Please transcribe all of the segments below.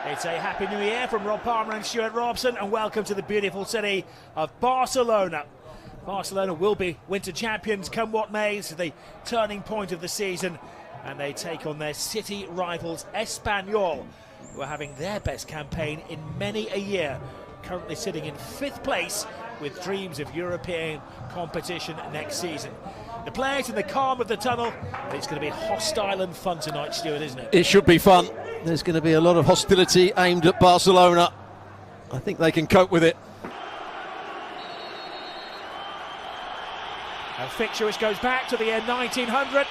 It's a Happy New Year from Rob Palmer and Stuart Robson, and welcome to the beautiful city of Barcelona. Barcelona will be winter champions come what may. It's the turning point of the season, and they take on their city rivals Espanyol, who are having their best campaign in many a year, currently sitting in 5th place with dreams of European competition next season. The players in the calm of the tunnel, but it's going to be hostile and fun tonight, Stuart, isn't it? It should be fun. There's going to be a lot of hostility aimed at Barcelona. I think they can cope with it. A fixture which goes back to the year 1900.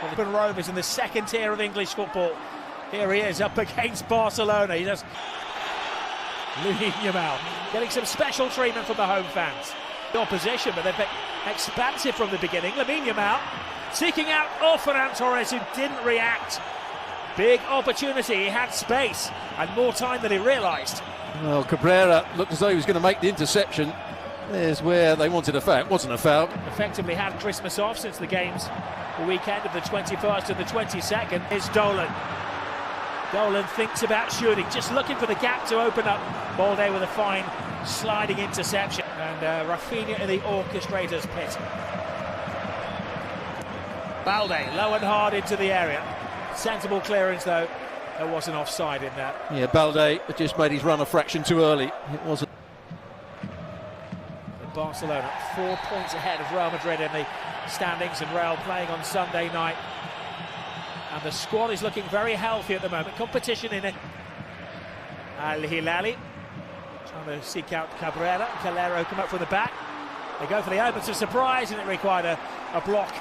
Well, the Rovers in the second tier of English football. Here he is up against Barcelona. He does. Yamal getting some special treatment from the home fans. The opposition, but they've been expansive from the beginning. Lamine Yamal seeking out Ferran Torres, who didn't react. Big opportunity, he had space and more time than he realised. Well, Cabrera looked as though he was going to make the interception. There's where they wanted a foul. It wasn't a foul. Effectively had Christmas off since the games the weekend of the 21st and the 22nd. Is Dolan. Dolan thinks about shooting, just looking for the gap to open up. Bolajon with a fine sliding interception. And Rafinha in the orchestrator's pit. Balde low and hard into the area. Sensible clearance though. There wasn't offside in that. Yeah, Balde just made his run a fraction too early. It wasn't. Barcelona 4 points ahead of Real Madrid in the standings, and Real playing on Sunday night. And the squad is looking very healthy at the moment. Competition in it. Al-Hilali trying to seek out Cabrera. Calero come up from the back. They go for the open to surprise, and it required a block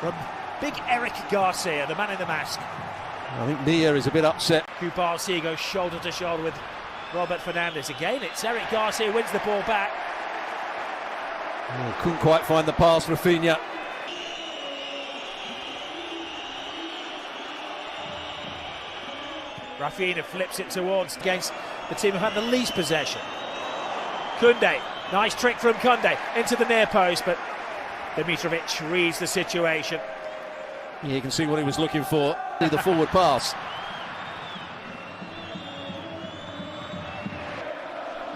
from big Eric Garcia, the man in the mask. I think Nia is a bit upset. Garcia goes shoulder to shoulder with Robert Fernandez. Again, it's Eric Garcia who wins the ball back. Oh, couldn't quite find the pass, Rafinha. Rafinha flips it towards against the team who had the least possession. Koundé, nice trick from Koundé into the near post, but Dimitrovic reads the situation. Yeah, you can see what he was looking for. The forward pass.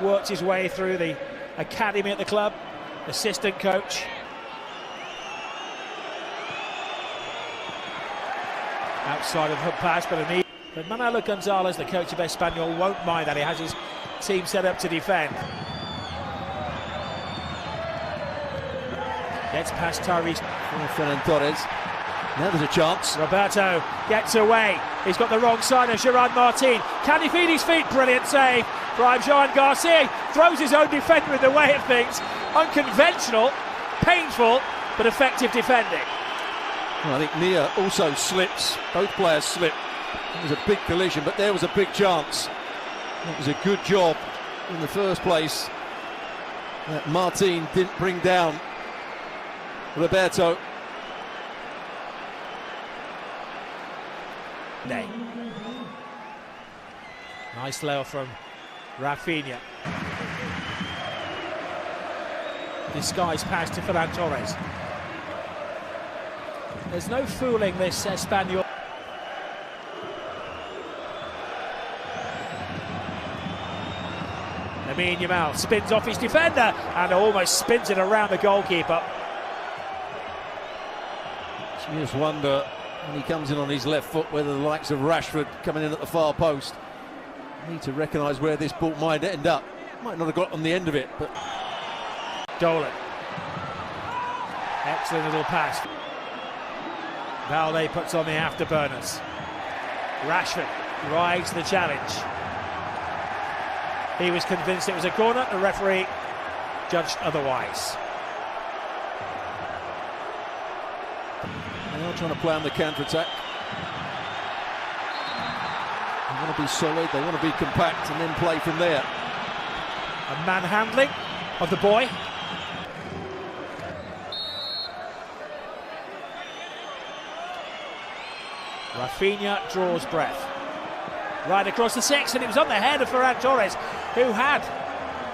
Worked his way through the academy at the club, assistant coach. Outside of hook pass, but Manolo Gonzalez, the coach of Espanyol, won't mind that. He has his team set up to defend. Gets past Tyrese. Ferran Torres. Now there's a chance. Roberto gets away. He's got the wrong side of Gerard Martin. Can he feed his feet? Brilliant save. Bolajon Garcia throws his own defender in the way of things. Unconventional, painful, but effective defending. Well, I think Nia also slips. Both players slip. It was a big collision, but there was a big chance. It was a good job in the first place that Martin didn't bring down Roberto. Nice layoff from Rafinha. Disguised pass to Ferran Torres. There's no fooling this Espanyol. Lamine Yamal spins off his defender and almost spins it around the goalkeeper. You just wonder when he comes in on his left foot whether the likes of Rashford coming in at the far post need to recognise where this ball might end up. Might not have got on the end of it, but Dolan. Excellent little pass. Balde puts on the afterburners. Rashford rides the challenge. He was convinced it was a corner. The referee judged otherwise. They are trying to play on the counter-attack. They want to be solid, they want to be compact and then play from there. A manhandling of the boy. Rafinha draws breath. Right across the 6, and it was on the head of Ferran Torres, who had,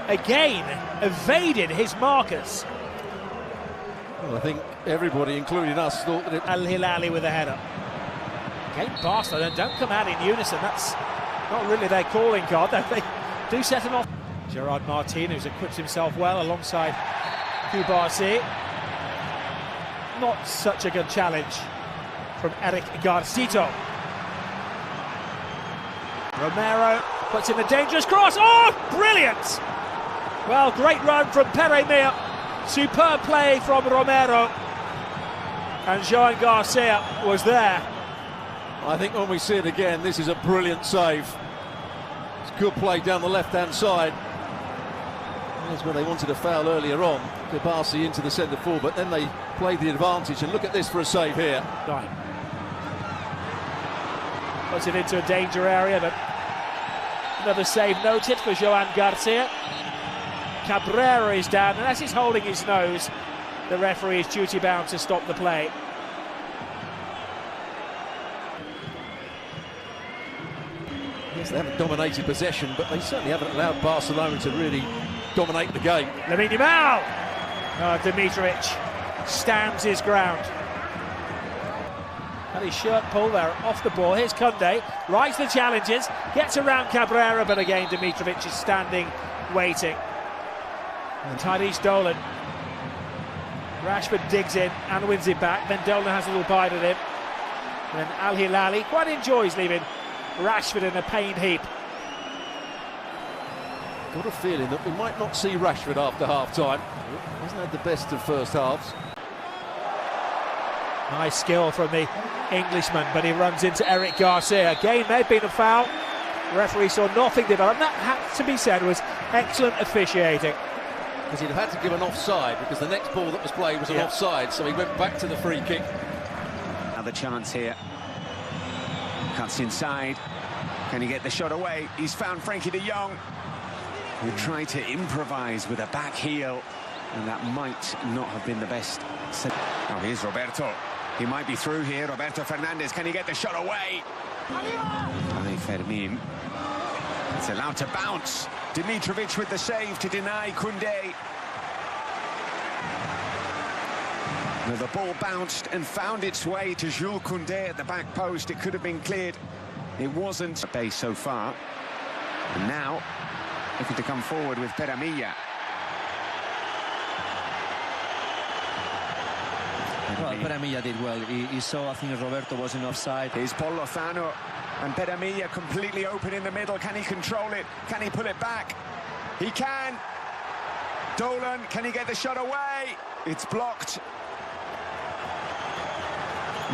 again, evaded his markers. Well, I think everybody, including us, thought that it... Al Hilali with a header. Again, Barcelona don't come out in unison. That's not really their calling card. They do set him off. Gerard Martin, who's equipped himself well alongside Kubarsi. Not such a good challenge from Eric Garcito. Romero puts in a dangerous cross. Oh, brilliant! Well, great run from Pere Mia. Superb play from Romero. And Joan Garcia was there. I think when we see it again, this is a brilliant save. It's good play down the left-hand side. That's where they wanted a foul earlier on. Kubarsi into the centre forward, but then they played the advantage. And look at this for a save here. Right. Puts it into a danger area, but another save noted for Joan Garcia. Cabrera is down, and as he's holding his nose, the referee is duty-bound to stop the play. Yes, they haven't dominated possession, but they certainly haven't allowed Barcelona to really dominate the game. Lamine Yamal! Dimitrovic stands his ground. And his shirt pull there off the ball. Here's Koundé, rides the challenges, gets around Cabrera, but again Dimitrovic is standing, waiting. And Tyrese Dolan. Rashford digs in and wins it back. Then Dolan has a little bite at him. And then Al Hilali quite enjoys leaving Rashford in a pain heap. Got a feeling that we might not see Rashford after half-time. Hasn't had the best of first halves. Nice skill from the Englishman, but he runs into Eric Garcia. Again, may have been a foul. The referee saw nothing develop. That had to be said was excellent officiating. Because he'd have had to give an offside, because the next ball that was played was an offside, so he went back to the free kick. Another chance here. Cuts inside. Can he get the shot away? He's found Frankie de Jong, who tried to improvise with a back heel, and that might not have been the best. Oh, here's Roberto. He might be through here. Roberto Fernandez, can he get the shot away? By Fermin. It's allowed to bounce. Dimitrovic with the save to deny Koundé. Now the ball bounced and found its way to Jules Koundé at the back post. It could have been cleared. It wasn't. Base so far. And now, looking to come forward with Pere Mia. Well, Pere Mia did well. He saw, I think, Roberto was in offside. Here's Paul Lozano, and Pere Mia completely open in the middle. Can he control it? Can he pull it back? He can. Dolan, can he get the shot away? It's blocked.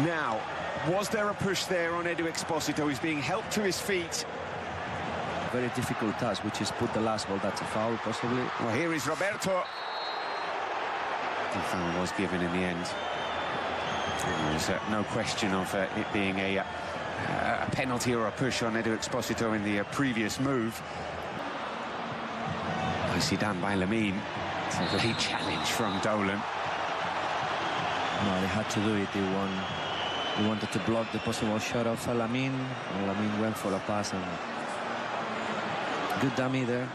Now, was there a push there on Edu Exposito? He's being helped to his feet. Very difficult task, which is put the last ball. That's a foul, possibly. Well, here is Roberto. The foul was given in the end. There's no question of it being a penalty or a push on Edu Exposito in the previous move. Nicely done by Lamine. It's a late challenge from Dolan. No, they had to do it. He wanted to block the possible shot of Lamine. And Lamine went for a pass, and good dummy there.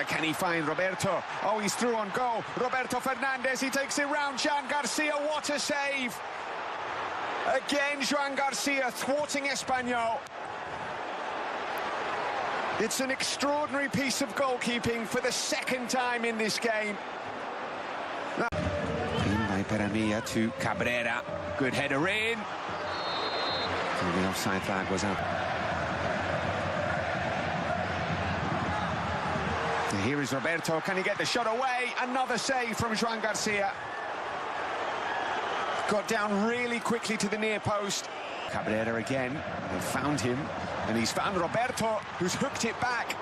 Can he find Roberto? Oh, he's through on goal. Roberto Fernandez, he takes it round. Joan Garcia, what a save! Again, Joan Garcia thwarting Espanyol. It's an extraordinary piece of goalkeeping for the second time in this game. In by Pere Mia to Cabrera. Good header in. And the offside flag was up. Here is Roberto. Can he get the shot away? Another save from Joan Garcia. Got down really quickly to the near post. Cabrera again. They found him. And he's found Roberto, who's hooked it back.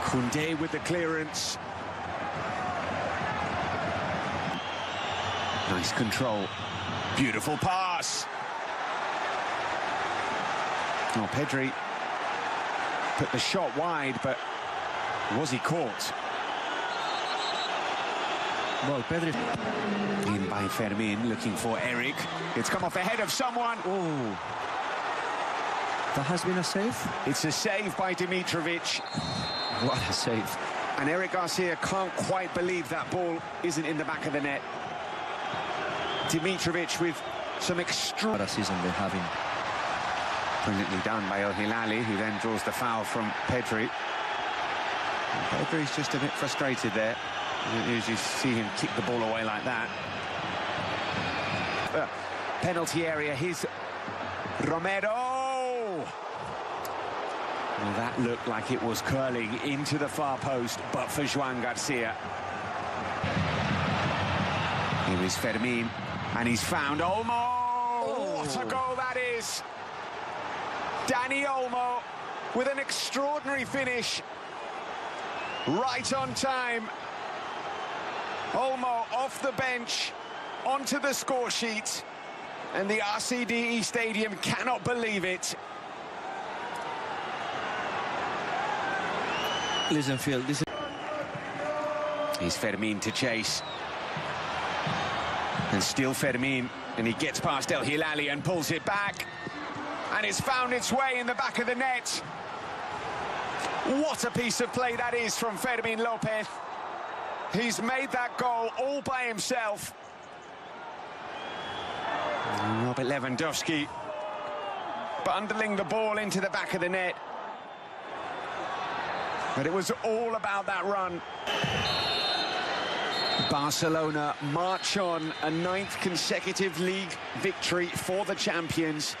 Koundé with the clearance. Nice control. Beautiful pass. Oh, Pedri put the shot wide, but was he caught? Well, Pedri. In by Fermin, looking for Eric. It's come off ahead of someone. Oh. That has been a save? It's a save by Dimitrovic. What a save. And Eric Garcia can't quite believe that ball isn't in the back of the net. Dimitrovic with some What a season they're having. brilliantly done by El Hilali, who then draws the foul from Pedri. Pedri's just a bit frustrated there. As you see him kick the ball away like that. Penalty area, here's Romero. Well, that looked like it was curling into the far post, but for Joan Garcia. Here is Fermin, and he's found Olmo. Oh. What a goal that is! Dani Olmo with an extraordinary finish. Right on time. Olmo off the bench, onto the score sheet, and the RCDE Stadium cannot believe it. Listen, Phil, this is... Here's Fermin to chase. And still Fermin, and he gets past El Hilali and pulls it back. And it's found its way in the back of the net. What a piece of play that is from Fermin Lopez. He's made that goal all by himself. Robert Lewandowski bundling the ball into the back of the net. But it was all about that run. Barcelona march on, a 9th consecutive league victory for the champions.